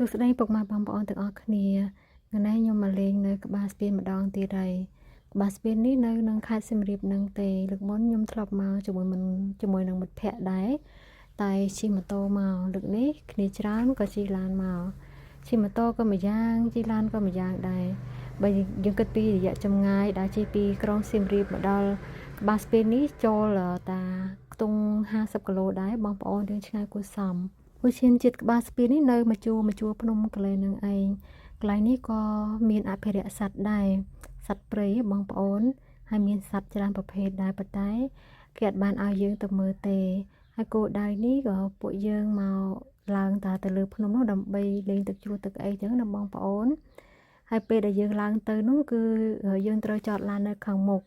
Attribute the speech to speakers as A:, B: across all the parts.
A: សួស្តីពុកម៉ែបងប្អូនទាំងអស់គ្នាថ្ងៃនេះខ្ញុំមកលេងនៅក្បាលស្ពានម្ដងទៀតហើយក្បាលស្ពាននេះនៅក្នុងខេត្តសៀមរាបនឹងទេលើកមុនខ្ញុំធ្លាប់មកជាមួយនឹងមិត្តភ័ក្តិដែរតែជិះម៉ូតូមកលើកនេះគ្នាច្រើនក៏ជិះឡានមកជិះម៉ូតូក៏មួយយ៉ាងជិះឡានក៏មួយយ៉ាងដែរបើយើងគិតពីរយៈចម្ងាយដែលជិះពីក្រុងសៀមរាបមកដល់ក្បាលស្ពាននេះចូលតាខ្ទង់50គីឡូដែរបងប្អូនយើងឆ្ងាយគួរសមឧឈានជាតិក្បាលស្ពាននេះនៅមកជួរភ្នំកលែងនឹងឯងកន្លែងនេះក៏មានអភិរក្សសត្វដែរសត្វព្រៃបងប្អូនហើយមានសត្វច្រើនប្រភេទដែរប៉ុន្តែគេអត់បានឲ្យយើងទៅមើលទេហើយគោលដៅនេះក៏ពួកយើងមកឡើងទៅលើភ្នំនោះដើម្បីលេងទឹកជ្រោះទឹកអីចឹងណាបងប្អូនហើយពេលដែលយើងឡើងទៅនោះគឺយើងត្រូវចតឡាននៅខាងមុខ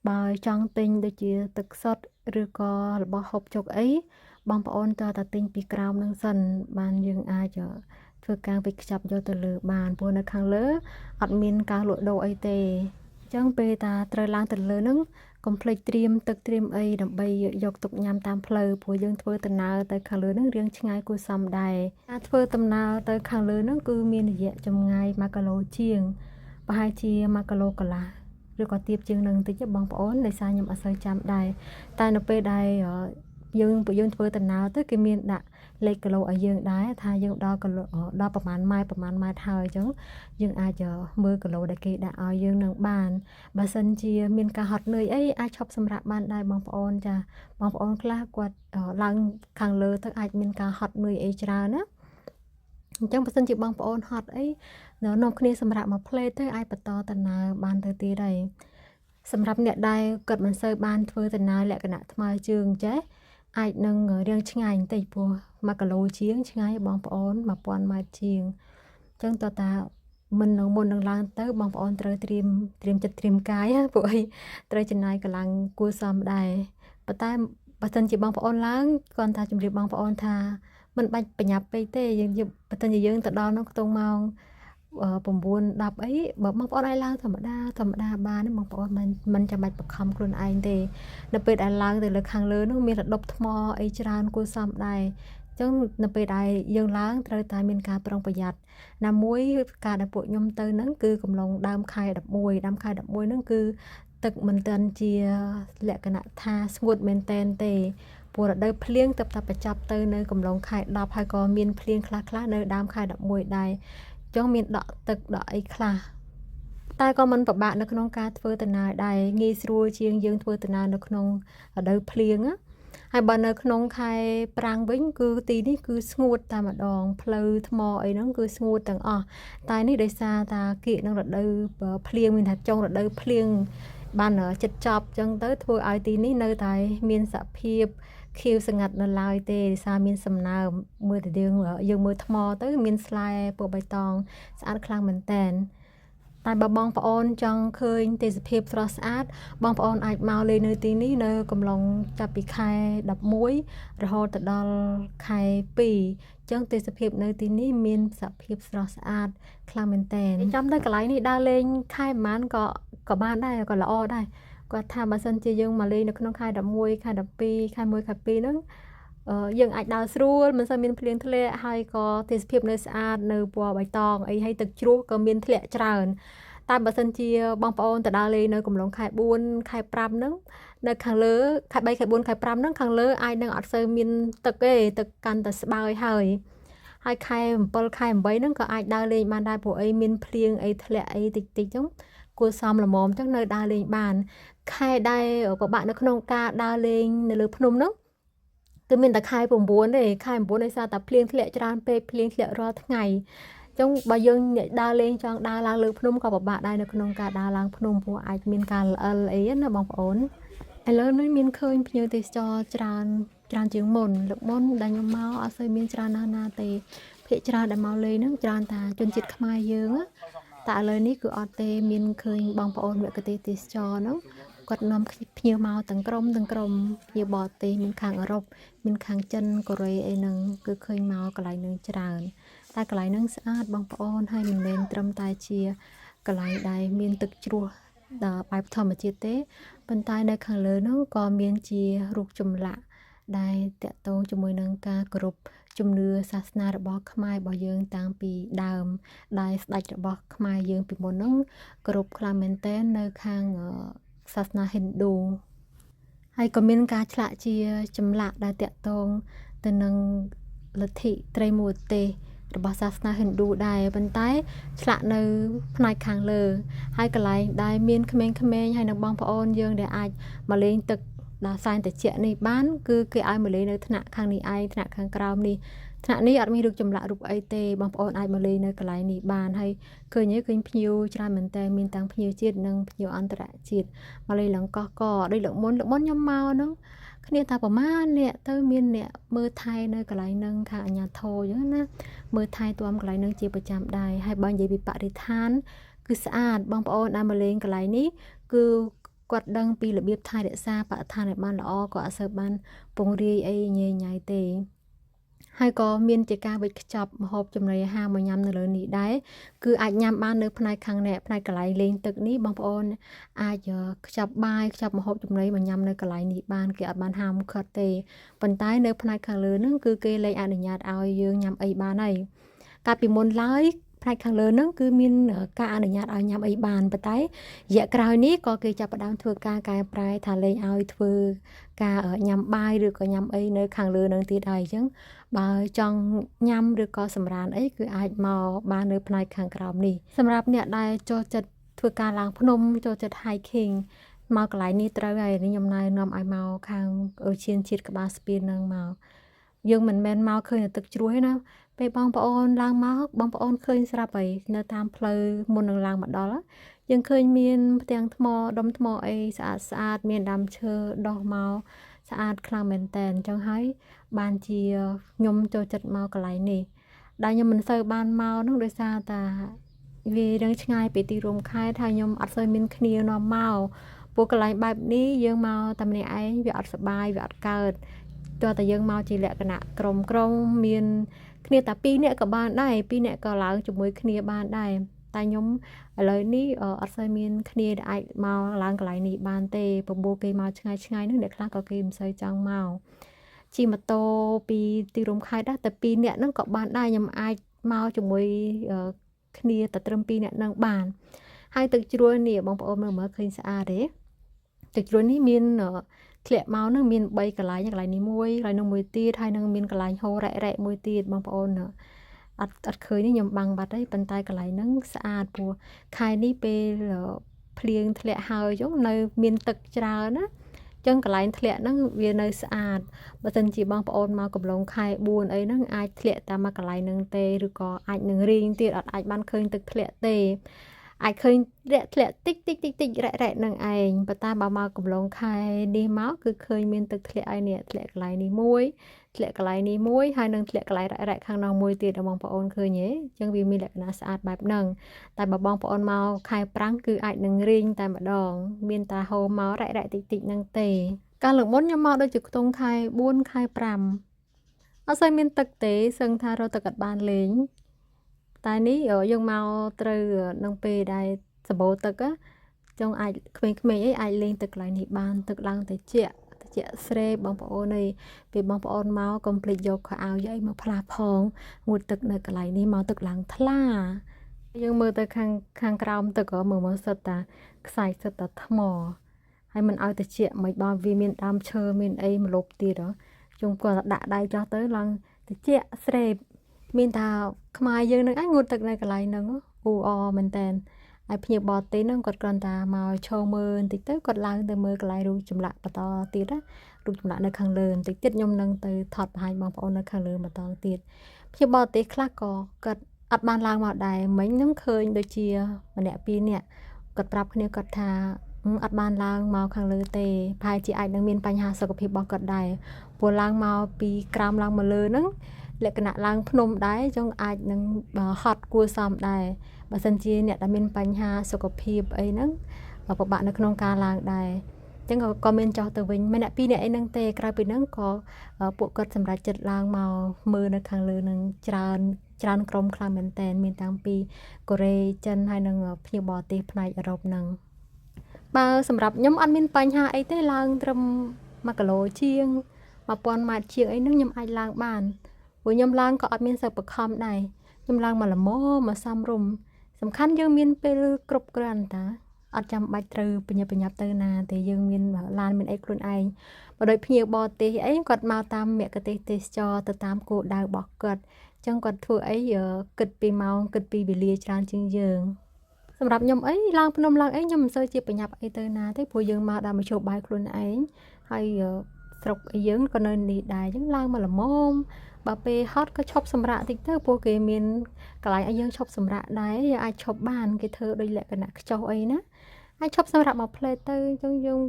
A: បើចង់ទិញដូចជាទឹកសុទ្ធឬក៏របស់ហូបចុកអីបងប្អូនតើទិញពីក្រោមនឹងសិនបានយើងអាចធ្វើការវិខ្ចប់យកទៅលើបានព្រោះនៅខាងលើអត់មានការលក់ដូរអីទេអញ្ចឹងពេលតាត្រូវឡើងទៅលើនឹងកុំភ្លេចត្រៀមទឹកត្រៀមអីដើម្បីយកទុកញ៉ាំតាមផ្លូវព្រោះយើងធ្វើដំណើរទៅខាងលើនឹងរៀងឆ្ងាយគួរសមដែរការធ្វើដំណើរទៅខាងលើនឹងគឺមានរយៈចម្ងាយ1គីឡូជាងប្រហែលជា1គីឡូកន្លះឬក៏ទាបជាងនឹងបន្តិចបងប្អូនដោយសារខ្ញុំអត់សូវចាំដែរតែនៅពេលដែលយើងធ្វើដំណើរទៅគេមានដាក់លេខគីឡូឲ្យយើងដែរថាយើងដល់ប្រហែលម៉ែត្រហើយអញ្ចឹងយើងអាចមើលគីឡូដែលគេដាក់ឲ្យយើងនឹងបានបើសិនជាមានការហត់នឿយអីអាចឈប់សម្រាកបានដែរបងប្អូនចាបងប្អូនខ្លះគាត់ឡើងខាងលើទៅអាចមានការហត់នឿយអីច្រើនណាអញ្ចឹងបើសិនជាបងប្អូនហត់អីនាំគ្នាសម្រាប់មកផ្លេតទៅអាចបន្តដំណើរបានទៅទៀតហើយសម្រាប់អ្នកដែលគាត់មិនសូវបានធ្វើដំណើរលក្ខណៈថ្មើរជើងចេះអាចនឹងរៀងឆ្ងាយបន្តិចព្រោះ1គីឡូជាងឆ្ងាយបងប្អូន1000ម៉ែត្រជាងអញ្ចឹងតើតាមុននឹងឡើងទៅបងប្អូនត្រូវត្រៀមចិត្តត្រៀមកាយពួកអីត្រូវចំណាយកម្លាំងគួរសមដែរប៉ុន្តែបើសិនជាបងប្អូនឡើងគាត់ថាជម្រាបបងប្អូនថាមិនបាច់ប្រញាប់ពេកទេយើងបើសិនជាយើងទៅដល់នោះខ្ទង់ម៉ោង9 10អីបើបងប្អូនអាចឡើងធម្មតាបានបងប្អូនមិនចាំបាច់បង្ខំខ្លួនឯងទេនៅពេលដែលឡើងទៅលើខាងលើនោះមានរដប់ថ្មអីច្រើនគួរសមដែរអញ្ចឹងនៅពេលដែលយើងឡើងត្រូវតែមានការប្រុងប្រយ័ត្នណាមួយការដែលពួកខ្ញុំទៅហ្នឹងគឺកំឡុងដើមខែ11ហ្នឹងគឺទឹកមិនទាន់ជាលក្ខណៈថាស្ងួតមែនតែនទេព្រោះរដូវភ្លៀងតែបញ្ចប់ទៅនៅកំឡុងខែ10ហើយក៏មានភ្លៀងខ្លះនៅដើមខែ11ដែរចឹងមានដក់ទឹកដក់អីខ្លះតែក៏មិនពិបាកនៅក្នុងការធ្វើដំណើរដែរងាយស្រួលជាងយើងធ្វើដំណើរនៅក្នុងរដូវភ្លៀងណាហើយបើនៅក្នុងខែប្រាំងវិញគឺទីនេះគឺស្ងួតតែម្ដងផ្លូវថ្មអីហ្នឹងគឺស្ងួតទាំងអស់តែនេះដោយសារតាគៀកនឹងរដូវភ្លៀងមានថាចុងរដូវភ្លៀងបានចិត្តចប់ចឹងទៅធ្វើឲ្យទីនេះនៅតែមានសភាពខៀវស្ងាត់នៅឡើយទេដោយសារមានសំណើមមើលទៅយើងមើលថ្មទៅមានស្លែពណ៌បៃតងស្អាតខ្លាំងមែនតែនតែបើបងប្អូនចង់ឃើញទេសភាពស្រស់ស្អាតបងប្អូនអាចមកលេងនៅទីនេះនៅកំឡុងចាប់ពីខែ11រហូតដល់ខែ2អញ្ចឹងទេសភាពនៅទីនេះមានសភាពស្រស់ស្អាតខ្លាំងមែនតែនចាំទៅកន្លែងនេះដើរលេងខែប្រហែលក៏បានដែរក៏ល្អដែរគាត់ថាបើសិនជាយើងមកលេងនៅក្នុងខែ11ខែ12ខែ1ខែ2ហ្នឹងយើងអាចដើរស្រួលមិនសូវមានភ្លៀងធ្លាក់ហើយក៏ទេសភាពនៅស្អាតនៅពណ៌បៃតងអីហើយទឹកជ្រោះក៏មានធ្លាក់ច្រើនតែបើសិនជាបងប្អូនទៅដើរលេងនៅកំឡុងខែ4ខែ5ហ្នឹងនៅខាងលើខែ3ខែ4ខែ5ហ្នឹងខាងលើអាចនឹងអត់សូវមានទឹកទេទឹកកាន់តែស្បើយហើយខែ7ខែ8ហ្នឹងក៏អាចដើរលេងបានដែរព្រោះអីមានភ្លៀងអីធ្លាក់អីតិចហ្នឹងគួរសមល្មមចឹងនៅដើរលេងបានខែដែលពិបាកនៅក្នុងការដើរលេងនៅលើភ្នំហ្នឹងគឺមានតែខែ9ទេខែ9ដោយសារតែភ្លៀងធ្លាក់ច្រើនពេកភ្លៀងធ្លាក់រាល់ថ្ងៃចឹងបើយើងដើរលេងចង់ដើរឡើងលើភ្នំក៏ពិបាកដែរនៅក្នុងការដើរឡើងភ្នំព្រោះអាចមានការល្អិលអីណាបងប្អូនឥឡូវនេះមានឃើញភ្ញៀវទេសចរច្រើនជាងមុនលើកមុនដែលខ្ញុំមកអត់សូវមានច្រើនណាស់ទេភាគច្រើនដែលមកលេងហ្នឹងច្រើនតាជនជាតិខ្មែរយើងតែឥឡូវនេះគឺអត់ទេមានឃើញបងប្អូនមគ្គុទ្ទេសក៍ទេសចរហ្នឹងគាត់នាំភ្ញៀវមកទាំងក្រុមភ្ញៀវបរទេសមានខាងអឺរ៉ុបមានខាងចិនកូរ៉េអីហ្នឹងគឺឃើញមកកន្លែងហ្នឹងច្រើនតែកន្លែងហ្នឹងស្អាតបងប្អូនហើយមិនមែនត្រឹមតែជាកន្លែងដែលមានទឹកជ្រោះបែបធម្មជាតិទេប៉ុន្តែនៅខាងលើនោះក៏មានជារូបចម្លាក់ដែលតាក់ទងជាមួយនឹងការគោរព ជំនឿសាសនារបស់ខ្មែររបស់យើងតាំងពីដើមដែលស្ដេចរបស់ខ្មែរយើងពីមុនហ្នឹងគោរពខ្លាំងមែនទែននៅខាងសាសនាហិណ្ឌូហើយក៏មានការឆ្លាក់ជាចម្លាក់ដែលតាក់ទងទៅនឹងលទ្ធិត្រីមូលទេសរបស់សាសនាហិណ្ឌូដែរប៉ុន្តែឆ្លាក់នៅផ្នែកខាងលើហើយកន្លែងដែលមានក្មេងៗហើយនឹងបងប្អូនយើងដែលអាចមកលេងទឹកដល់សែនតិចនេះបានគឺគេឲ្យមកលេងនៅថ្នាក់ខាងនេះឯងថ្នាក់ខាងក្រោមនេះថ្នាក់នេះអត់មានរូបចម្លាក់រូបអីទេបងប្អូនអាចមកលេងនៅកន្លែងនេះបានហើយឃើញភ្ញៀវច្រើនមែនតើមានទាំងភ្ញៀវជាតិនិងភ្ញៀវអន្តរជាតិមកលេងឡើងកោះកដូចលើកមុនខ្ញុំមកហ្នឹងគ្នាថាប្រមាណអ្នកទៅមានអ្នកមើលថែនៅកន្លែងហ្នឹងខាងអាជ្ញាធរអញ្ចឹងណាមើលថែទាំកន្លែងហ្នឹងជាប្រចាំដែរហើយបើនិយាយពីបរិស្ថានគឺស្អាតបងប្អូនដែលមកលេងកន្លែងនេះគឺគាត់ដឹងពីរបៀបថែរក្សាបរិស្ថានឲ្យបានល្អក៏អត់សូវបានពង្រាយអីញ៉ៃញ៉ៃទេហើយក៏មានជាការវិចខ្ចប់ម្ហូបចំណីអាហារមកញ៉ាំនៅលើនេះដែរគឺអាចញ៉ាំបាននៅផ្នែកខាងនេះផ្នែកកន្លែងលេងទឹកនេះបងប្អូនអាចខ្ចប់បាយខ្ចប់ម្ហូបចំណីមកញ៉ាំនៅកន្លែងនេះបានគេអត់បានហាមឃាត់ទេប៉ុន្តែនៅផ្នែកខាងលើហ្នឹងគឺគេលែងអនុញ្ញាតឲ្យយើងញ៉ាំអីបានហើយកាលពីមុនឡើយផ្នែកខាងលើហ្នឹងគឺមានការអនុញ្ញាតឲ្យញ៉ាំអីបានប៉ុន្តែរយៈក្រោយនេះក៏គេចាប់ផ្ដើមធ្វើការកែប្រែថាលែងឲ្យធ្វើការញ៉ាំបាយឬក៏ញ៉ាំអីនៅខាងលើហ្នឹងទៀតហើយអញ្ចឹងបើចង់ញ៉ាំឬក៏សម្រានអីគឺអាចមកបាននៅផ្នែកខាងក្រោមនេះសម្រាប់អ្នកដែលចូលចិត្តធ្វើការឡើងភ្នំចូលចិត្ត hiking មកកន្លែងនេះត្រូវហើយខ្ញុំណែនាំឲ្យមកខាងឧទ្យានជាតិក្បាលស្ពានហ្នឹងមកយើងមិនមែនមកឃើញតែទឹកជ្រោះទេណាពេលបងប្អូនឡើងមកបងប្អូនឃើញស្រាប់ហើយនៅតាមផ្លូវមុននឹងឡើងមកដល់យើងឃើញមានផ្ទាំងថ្មដុំថ្មអីស្អាតស្អាតមានដើមឈើដុះមកស្អាតខ្លាំងមែនតើអញ្ចឹងហើយបានជាខ្ញុំចូលចិត្តមកកន្លែងនេះដែលខ្ញុំមិនសូវបានមកនោះដោយសារតែវារឿងឆ្ងាយពីទីរួមខេត្តហើយខ្ញុំអត់សូវមានគ្នានាំមកពួកកន្លែងបែបនេះយើងមកតែម្នាក់ឯងវាអត់សប្បាយវាអត់កើតតើតែយើងមកជាលក្ខណៈក្រុមមានគ្នាតែ2នាក់ក៏បានដែរ2នាក់ក៏ឡើងជាមួយគ្នាបានដែរតែខ្ញុំឥឡូវនេះអត់សូវមានគ្នាដែលអាចមកឡើងកន្លែងនេះបានទេព្រោះគេមកឆ្ងាយនោះអ្នកខ្លះក៏គេមិនសូវចង់មកជិះម៉ូតូពីទីរួមខេត្តដែរតែ2នាក់ហ្នឹងក៏បានដែរខ្ញុំអាចមកជាមួយគ្នាតែត្រឹម2នាក់ហ្នឹងបានហើយទឹកជ្រោះនេះបងប្អូនមើលឃើញស្អាតទេទឹកជ្រោះនេះមានធ្លាក់មកនឹងមាន3កន្លែងនេះមួយកន្លែងនោះមួយទៀតហើយនឹងមានកន្លែងហូររ៉ែមួយទៀតបងប្អូនអត់ឃើញនេះខ្ញុំបាំងបាត់ហើយប៉ុន្តែកន្លែងហ្នឹងស្អាតព្រោះខែនេះពេលភ្លៀងធ្លាក់ហើយចឹងនៅមានទឹកច្រើនណាចឹងកន្លែងធ្លាក់ហ្នឹងវានៅស្អាតបើមិនជាបងប្អូនមកកំឡុងខែ4អីហ្នឹងអាចធ្លាក់តាមមកកន្លែងហ្នឹងទេឬក៏អាចនឹងរីងទៀតអត់អាចបានឃើញទឹកធ្លាក់ទេអាចឃើញធ្លាក់តិចរ៉ែនឹងឯងប៉ុន្តែបើមកកំឡុងខែនេះមកគឺឃើញមានទឹកធ្លាក់ឯនេះធ្លាក់កន្លែងនេះមួយធ្លាក់កន្លែងនេះមួយហើយនឹងធ្លាក់កន្លែងរ៉ែខាងនោះមួយទៀតបងប្អូនឃើញទេអញ្ចឹងវាមានលក្ខណៈស្អាតបែបហ្នឹងតែបើបងប្អូនមកខែប្រាំងគឺអាចនឹងរីងតែម្ដងមានតែហូរមករ៉ែតិចហ្នឹងទេកាលលើកមុនខ្ញុំមកដូចជាខ្ទង់ខែ4ខែ5អត់សូវមានទឹកទេសឹងថារកទឹកអត់បានលេងតែនេះយើងមកត្រូវនឹងពេលដែលសម្បូរទឹកចង់អាចក្មេងៗអីអាចលេងទឹកកន្លែងនេះបានទឹកឡើងត្រជាក់ស្រេបបងប្អូនអីពេលបងប្អូនមកកុំភ្លេចយកខោអាវយកអីមកផ្លាស់ផងងូតទឹកនៅកន្លែងនេះមកទឹកឡើងថ្លាយើងមើលទៅខាងក្រោមទឹកមើលសិតតាខ្សែសិតតាថ្មហើយមិនឲ្យត្រជាក់មិនបើវាមានដើមឈើមានអីម្លប់ទៀតជុំគាត់ដាក់ដៃចោះទៅឡើងត្រជាក់ស្រេបមានថាខ្មែរយើងនឹងងូតទឹកនៅកន្លែងហ្នឹងអ៊ូអមែនតើហើយភ្ញៀវបរទេសហ្នឹងគាត់គ្រាន់តែមកឈរមើលបន្តិចទៅគាត់ឡើងទៅមើលកន្លែងរូបចម្លាក់បន្តទៀតរូបចម្លាក់នៅខាងលើបន្តិចទៀតខ្ញុំនឹងទៅថតបង្ហាញបងប្អូននៅខាងលើបន្តទៀតភ្ញៀវបរទេសខ្លះក៏គាត់អត់បានឡើងមកដែរមិញខ្ញុំឃើញដូចជាម្នាក់2នាក់គាត់ប្រាប់គ្នាគាត់ថាអត់បានឡើងមកខាងលើទេប្រហែលជាអាចនឹងមានបញ្ហាសុខភាពរបស់គាត់ដែរព្រោះឡើងមកពីក្រោមឡើងមកលើហ្នឹងលក្ខណៈឡើងភ្នំដែរចឹងអាចនឹងហត់គួរសមដែរបើសិនជាអ្នកដែលមានបញ្ហាសុខភាពអីហ្នឹងពិបាកនៅក្នុងការឡើងដែរចឹងក៏មានចោះទៅវិញម្នាក់2នាក់អីហ្នឹងទេក្រៅពីហ្នឹងក៏ពួកគាត់សម្រាប់ចិត្តឡើងមកមើលនៅខាងលើហ្នឹងច្រើនក្រុមខ្លាំងមែនតើមានតាំងពីកូរ៉េចិនហើយនឹងភ្ញៀវបរទេសផ្នែកអឺរ៉ុបហ្នឹងបើសម្រាប់ខ្ញុំអត់មានបញ្ហាអីទេឡើងត្រឹម1គីឡូជាង1000ម៉ែត្រជាងអីហ្នឹងខ្ញុំអាចឡើងបាន ព្រោះខ្ញុំឡើងក៏អត់មានសិបខំដែរខ្ញុំឡើងមកល្មមមកសំរុំសំខាន់យើងមានពេលគ្រប់គ្រាន់តាអត់ចាំបាច់ត្រូវបញ្ញាប់ទៅណាទេយើងមានឡានមានអីខ្លួនឯងបើដូចភ្ញៀវបរទេសអីគាត់មកតាមមគ្គុទ្ទេសក៍ទេសចរទៅតាមគោលដៅរបស់គាត់អញ្ចឹងគាត់ធ្វើអីគិតពីម៉ោងគិតពីវេលាច្រើនជាងយើងសម្រាប់ខ្ញុំអីឡើងភ្នំឡើងអីខ្ញុំមិនសូវជាបញ្ញាប់អីទៅណាទេព្រោះយើងមកដល់មជ្ឈបាយខ្លួនឯងហើយស្រុកអីយើងក៏នៅនេះដែរអញ្ចឹងឡើងមកល្មមបើពេលហត់ក៏ឈប់សម្រាកតិចទៅព្រោះគេមានកន្លែងឲ្យយើងឈប់សម្រាកដែរយើងអាចឈប់បានគេធ្វើដូចលក្ខណៈខ្ចោះអីណាអាចឈប់សម្រាកមកផ្លេតទៅអញ្ចឹងយើង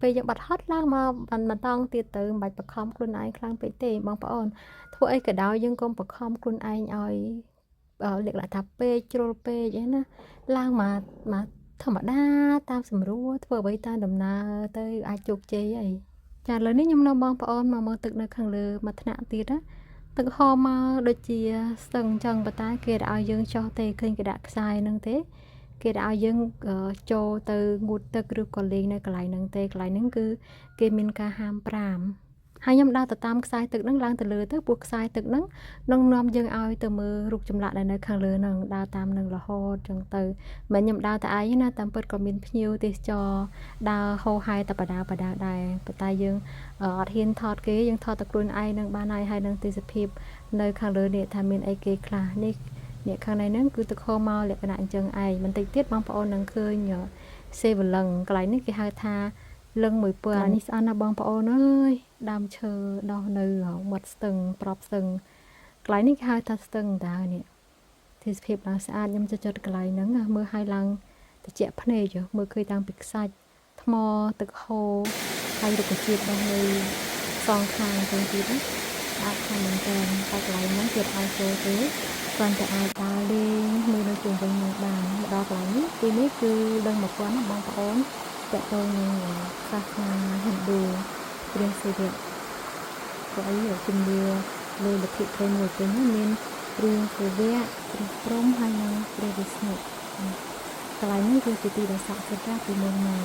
A: ពេលយើងបាត់ហត់ឡើងមកបន្តងទៀតទៅមិនបាច់បខំខ្លួនឯងខ្លាំងពេកទេបងប្អូនធ្វើអីក៏ដោយយើងកុំបខំខ្លួនឯងឲ្យលក្ខណៈថាពេកជ្រុលពេកអីណាឡើងមកធម្មតាតាមស្រួលធ្វើអ្វីតាមដំណើរទៅអាចជោគជ័យអីចាឥឡូវនេះខ្ញុំនាំបងប្អូនមកមើលទឹកនៅខាងលើមួយថ្នាក់ទៀតណាទឹកហមមកដូចជាស្ទឹងអញ្ចឹងប៉ុន្តែគេឲ្យយើងចោះទេឃើញគេដាក់ខ្សែហ្នឹងទេគេឲ្យយើងចូលទៅងូតទឹកឬក៏លេងនៅកន្លែងហ្នឹងទេកន្លែងហ្នឹងគឺគេមានការហាម5ហើយខ្ញុំដើរទៅតាមខ្សែទឹកហ្នឹងឡើងទៅលើទៅពួកខ្សែទឹកហ្នឹងនឹងនាំយើងឲ្យទៅមើលរូបចម្លាក់ដែលនៅខាងលើហ្នឹងដើរតាមនឹងរហូតចឹងទៅមិនខ្ញុំដើរតែឯងណាតាមពិតក៏មានភ្ញៀវទេសចរដើរហោហែតែបដាដែរប៉ុន្តែយើងអត់ហ៊ានថតគេយើងថតតែខ្លួនឯងនឹងបានហើយនឹងទេសភាពនៅខាងលើនេះថាមានអីគេខ្លះនេះអ្នកខាងនេះហ្នឹងគឺទឹកហូរមកលក្ខណៈអញ្ចឹងឯងបន្តិចទៀតបងប្អូននឹងឃើញសេវលឹងកន្លែងនេះគេហៅថាលឹង1000នេះស្អាតណាស់បងប្អូនអើយដើមឈើដោះនៅមាត់ស្ទឹងប្របស្ទឹងកន្លែងនេះគេហៅថាស្ទឹងតានេះទេសភាពឡើងស្អាតខ្ញុំចិត្តកន្លែងហ្នឹងមើលឲ្យឡើងត្រជាក់ភ្នែកមើលឃើញតាំងពីខ្សាច់ថ្មទឹកហូរហើយរុក្ខជាតិដោះនៅសងខាងទៅទៀតណាស្អាតខ្លាំងមែនទែនតែកន្លែងហ្នឹងទៀតឲ្យចូលទេគ្រាន់តែអាចដើរលេងមើលនៅជុំវិញនឹងបានមកដល់កន្លែងនេះទីនេះគឺដឹង1000ណាបងប្អូនតើតើនឹងសាសនាហិណ្ឌូព្រះសិវៈក៏អីជំនឿលើលទ្ធិព្រហ្មមួយវិញមានព្រះសិវៈព្រះព្រហ្មហើយនិងព្រះវិស្ណុកន្លែងនេះគឺជាទីដែលស័ក្តិសិទ្ធិពីមុនមក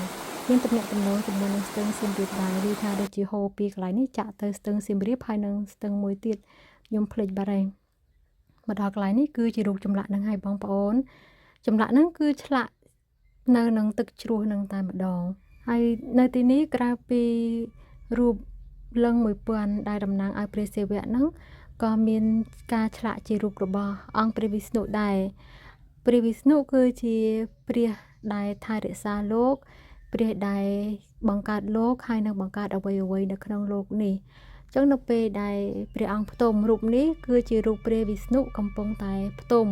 A: មានទំនាក់ទំនងជាមួយនឹងស្ទឹងសៀមរាបដែរឬថាដូចជាហូរពីកន្លែងនេះចាក់ទៅស្ទឹងសៀមរាបហើយនឹងស្ទឹងមួយទៀតខ្ញុំភ្លេចបាត់ហើយមកដល់កន្លែងនេះគឺជារូបចម្លាក់នឹងហើយបងប្អូនចម្លាក់ហ្នឹងគឺឆ្លាក់នៅនឹងទឹកជ្រោះនឹងតែម្ដងហើយនៅទីនេះក្រៅពីរូបលឹង1000ដែលតំណាងឲ្យព្រះសិវៈហ្នឹងក៏មានការឆ្លាក់ជារូបរបស់អង្គព្រះវិស្ណុដែរព្រះវិស្ណុគឺជាព្រះដែលថែរក្សាលោកព្រះដែលបង្កើតលោកហើយនឹងបង្កើតអ្វីនៅក្នុងលោកនេះអញ្ចឹងនៅពេលដែលព្រះអង្គផ្ទុំរូបនេះគឺជារូបព្រះវិស្ណុកំពុងតែផ្ទុំ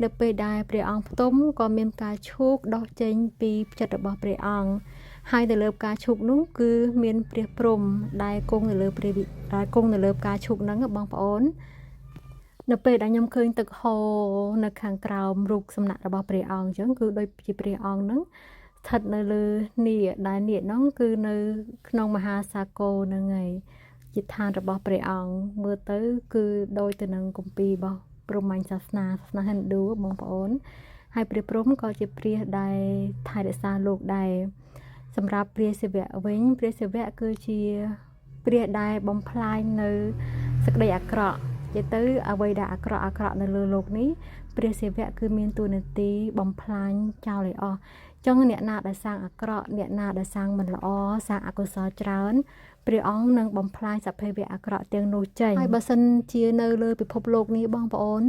A: នៅពេលដែលព្រះអង្គផ្ទុំក៏មានការឈូកដោះចេញពីផ្ចិតរបស់ព្រះអង្គហើយទៅលើផ្កាឈូកនោះគឺមានព្រះព្រហ្មដែលគង់នៅលើផ្កាឈូកហ្នឹងបងប្អូននៅពេលដែលខ្ញុំឃើញទឹកហូរនៅខាងក្រោមរូបសំណាករបស់ព្រះអង្គអញ្ចឹងគឺដូចជាព្រះអង្គហ្នឹងស្ថិតនៅលើនាគដែលនាគហ្នឹងគឺនៅក្នុងមហាសាគរហ្នឹងហើយជាឋានរបស់ព្រះអង្គមើលទៅគឺដូចទៅនឹងគម្ពីររបស់ព្រហ្មញ្ញសាសនាហិណ្ឌូបងប្អូនហើយព្រះព្រហ្មក៏ជាព្រះដែលថែរក្សាលោកដែរសម្រាប់ព្រះសិវៈវិញព្រះសិវៈគឺជាព្រះដែលបំផ្លាញនៅសេចក្តីអាក្រក់និយាយទៅអ្វីដែលអាក្រក់នៅលើលោកនេះព្រះសិវៈគឺមានតួនាទីបំផ្លាញចោលឲ្យអស់ចឹងអ្នកណាដែលសាងអាក្រក់អ្នកណាដែលសាងមិនល្អសាងអកុសលច្រើនព្រះអង្គនឹងបំផ្លាញសភាវៈអាក្រក់ទាំងនោះចេញហើយបើសិនជានៅលើពិភពលោកនេះបងប្អូន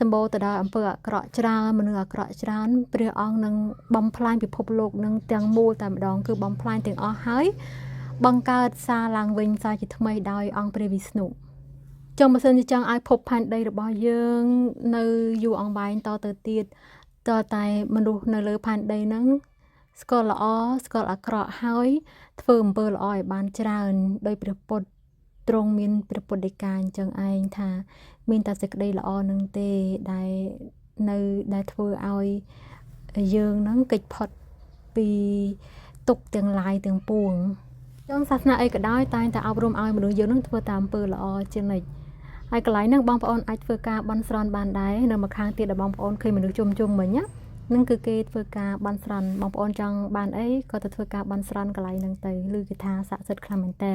A: សម្បូរទៅដោយអំពើអាក្រក់ច្រើនមនុស្សអាក្រក់ច្រើនព្រះអង្គនឹងបំផ្លាញពិភពលោកនឹងទាំងមូលតែម្ដងគឺបំផ្លាញទាំងអស់ហើយបង្កើតសារឡើងវិញសារជាថ្មីដោយអង្គព្រះវិស្ណុចឹងបើសិនជាចង់ឲ្យភពផែនដីរបស់យើងនៅយូរអង្វែងតទៅទៀតតតែមនុស្សនៅលើផែនដីហ្នឹងស្គាល់ល្អស្គាល់អាក្រក់ហើយធ្វើអំពើល្អឲ្យបានច្រើនដោយព្រះពុទ្ធទ្រង់មានព្រះពុទ្ធដីកាអញ្ចឹងឯងថាមានតែសេចក្តីល្អនឹងទេដែលធ្វើឲ្យយើងហ្នឹងគេចផុតពីទុក្ខទាំងឡាយទាំងពួងចឹងសាសនាអីក៏ដោយតែងតែអប់រំឲ្យមនុស្សយើងនឹងធ្វើតាមអំពើល្អជានិច្ចហើយកន្លែងហ្នឹងបងប្អូនអាចធ្វើការបន់ស្រន់បានដែរនៅម្ខាងទៀតដែលបងប្អូនឃើញមនុស្សជុំមិញណានឹងគឺគេធ្វើការបន់ស្រន់បងប្អូនចង់បានអីក៏ទៅធ្វើការបន់ស្រន់កន្លែងហ្នឹងទៅឬគេថាស័ក្តិសិទ្ធិខ្លាំងមែនតើ